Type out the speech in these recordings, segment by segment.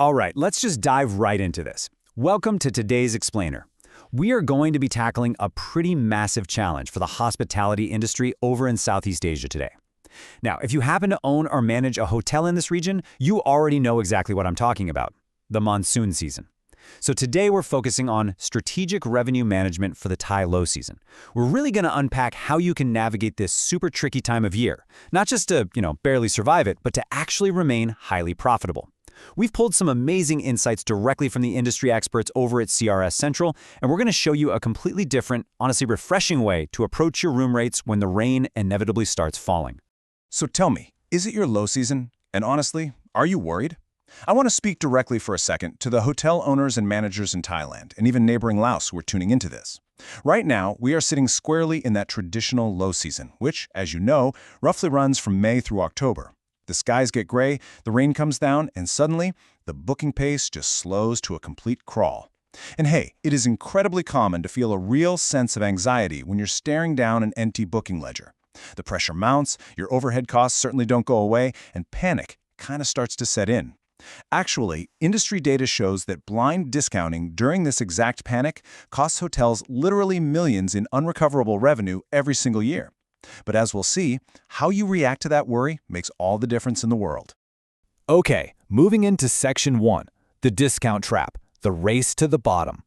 All right, let's just dive right into this. Welcome to today's explainer. We are going to be tackling a pretty massive challenge for the hospitality industry over in Southeast Asia today. Now, if you happen to own or manage a hotel in this region, you already know exactly what I'm talking about, the monsoon season. So today we're focusing on strategic revenue management for the Thai low season. We're really going to unpack how you can navigate this super tricky time of year, not just to, barely survive it, but to actually remain highly profitable. We've pulled some amazing insights directly from the industry experts over at CRS Central, and we're going to show you a completely different, honestly refreshing way to approach your room rates when the rain inevitably starts falling. So tell me, is it your low season? And honestly, are you worried? I want to speak directly for a second to the hotel owners and managers in Thailand and even neighboring Laos who are tuning into this. Right now, we are sitting squarely in that traditional low season, which, as you know, roughly runs from May through October. The skies get gray, the rain comes down, and suddenly, the booking pace just slows to a complete crawl. And hey, it is incredibly common to feel a real sense of anxiety when you're staring down an empty booking ledger. The pressure mounts, your overhead costs certainly don't go away, and panic kind of starts to set in. Actually, industry data shows that blind discounting during this exact panic costs hotels literally millions in unrecoverable revenue every single year. But as we'll see, how you react to that worry makes all the difference in the world. Okay, moving into Section 1, the discount trap, the race to the bottom.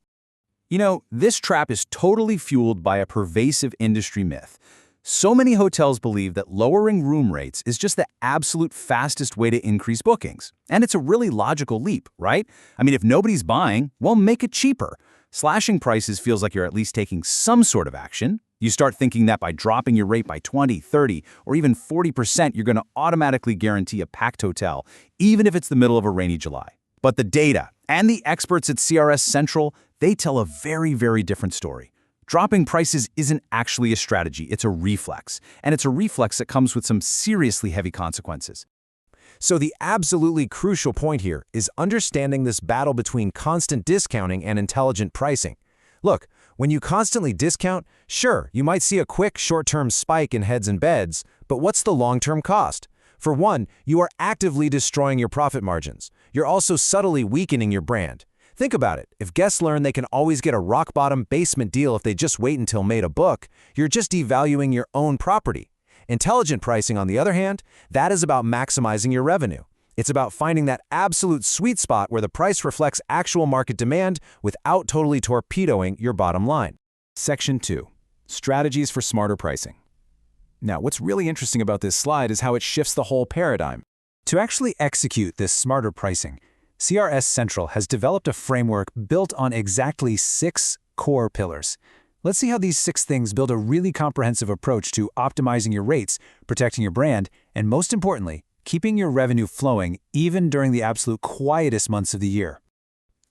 This trap is totally fueled by a pervasive industry myth. So many hotels believe that lowering room rates is just the absolute fastest way to increase bookings. And it's a really logical leap, right? If nobody's buying, well, make it cheaper. Slashing prices feels like you're at least taking some sort of action. You start thinking that by dropping your rate by 20, 30, or even 40%, you're going to automatically guarantee a packed hotel, even if it's the middle of a rainy July. But the data and the experts at CRS Central, they tell a very, very different story. Dropping prices isn't actually a strategy, it's a reflex. And it's a reflex that comes with some seriously heavy consequences. So the absolutely crucial point here is understanding this battle between constant discounting and intelligent pricing. Look, when you constantly discount, sure, you might see a quick short-term spike in heads and beds, but what's the long-term cost? For one, you are actively destroying your profit margins. You're also subtly weakening your brand. Think about it. If guests learn they can always get a rock-bottom basement deal if they just wait until May to book, you're just devaluing your own property. Intelligent pricing, on the other hand, that is about maximizing your revenue. It's about finding that absolute sweet spot where the price reflects actual market demand without totally torpedoing your bottom line. Section 2. Strategies for smarter pricing. Now, what's really interesting about this slide is how it shifts the whole paradigm. To actually execute this smarter pricing, CRS Central has developed a framework built on exactly 6 core pillars. Let's see how these 6 things build a really comprehensive approach to optimizing your rates, protecting your brand, and most importantly, keeping your revenue flowing even during the absolute quietest months of the year.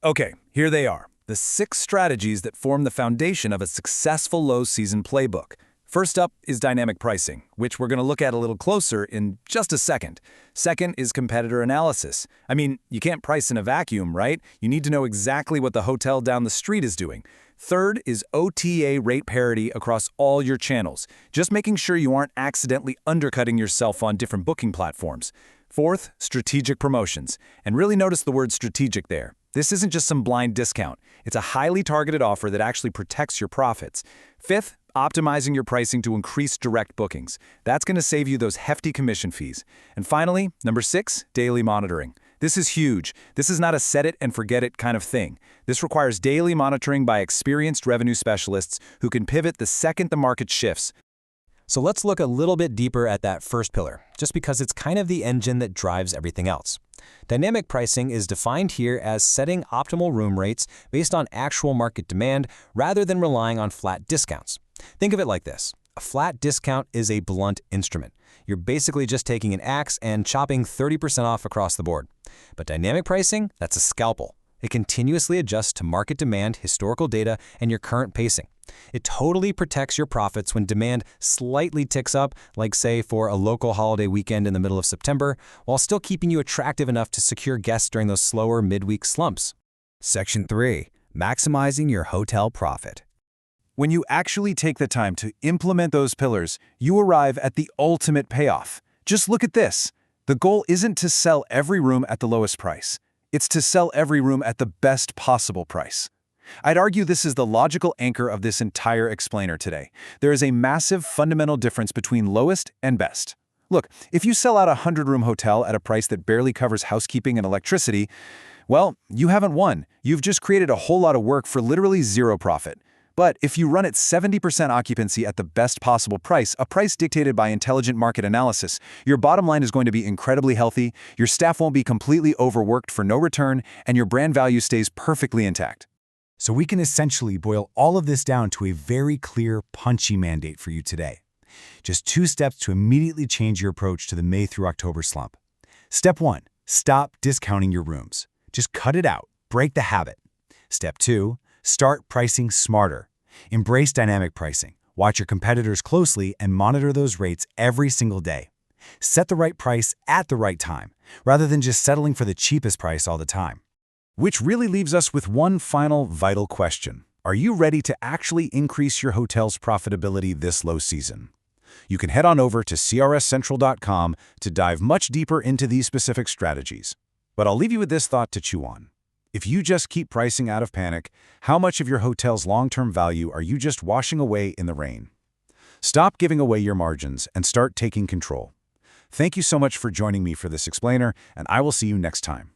Okay, here they are, the 6 strategies that form the foundation of a successful low-season playbook. First up is dynamic pricing, which we're going to look at a little closer in just a second. Second is competitor analysis. You can't price in a vacuum, right? You need to know exactly what the hotel down the street is doing. Third is OTA rate parity across all your channels, just making sure you aren't accidentally undercutting yourself on different booking platforms. Fourth, strategic promotions. And really notice the word strategic there. This isn't just some blind discount. It's a highly targeted offer that actually protects your profits. Fifth, optimizing your pricing to increase direct bookings. That's going to save you those hefty commission fees. And finally, number 6, daily monitoring. This is huge. This is not a set it and forget it kind of thing. This requires daily monitoring by experienced revenue specialists who can pivot the second the market shifts. So let's look a little bit deeper at that first pillar, just because it's kind of the engine that drives everything else. Dynamic pricing is defined here as setting optimal room rates based on actual market demand rather than relying on flat discounts. Think of it like this. A flat discount is a blunt instrument. You're basically just taking an axe and chopping 30% off across the board. But dynamic pricing, that's a scalpel. It continuously adjusts to market demand, historical data, and your current pacing. It totally protects your profits when demand slightly ticks up, like say for a local holiday weekend in the middle of September, while still keeping you attractive enough to secure guests during those slower midweek slumps. Section 3. Maximizing your hotel profit. When you actually take the time to implement those pillars, you arrive at the ultimate payoff. Just look at this. The goal isn't to sell every room at the lowest price. It's to sell every room at the best possible price. I'd argue this is the logical anchor of this entire explainer today. There is a massive fundamental difference between lowest and best. Look, if you sell out a 100-room hotel at a price that barely covers housekeeping and electricity, well, you haven't won. You've just created a whole lot of work for literally zero profit. But if you run at 70% occupancy at the best possible price, a price dictated by intelligent market analysis, your bottom line is going to be incredibly healthy, your staff won't be completely overworked for no return, and your brand value stays perfectly intact. So we can essentially boil all of this down to a very clear, punchy mandate for you today. Just 2 steps to immediately change your approach to the May through October slump. Step 1, stop discounting your rooms. Just cut it out. Break the habit. Step 2, start pricing smarter. Embrace dynamic pricing. Watch your competitors closely and monitor those rates every single day. Set the right price at the right time, rather than just settling for the cheapest price all the time. Which really leaves us with one final vital question. Are you ready to actually increase your hotel's profitability this low season? You can head on over to CRSCentral.com to dive much deeper into these specific strategies. But I'll leave you with this thought to chew on. If you just keep pricing out of panic, how much of your hotel's long-term value are you just washing away in the rain? Stop giving away your margins and start taking control. Thank you so much for joining me for this explainer, and I will see you next time.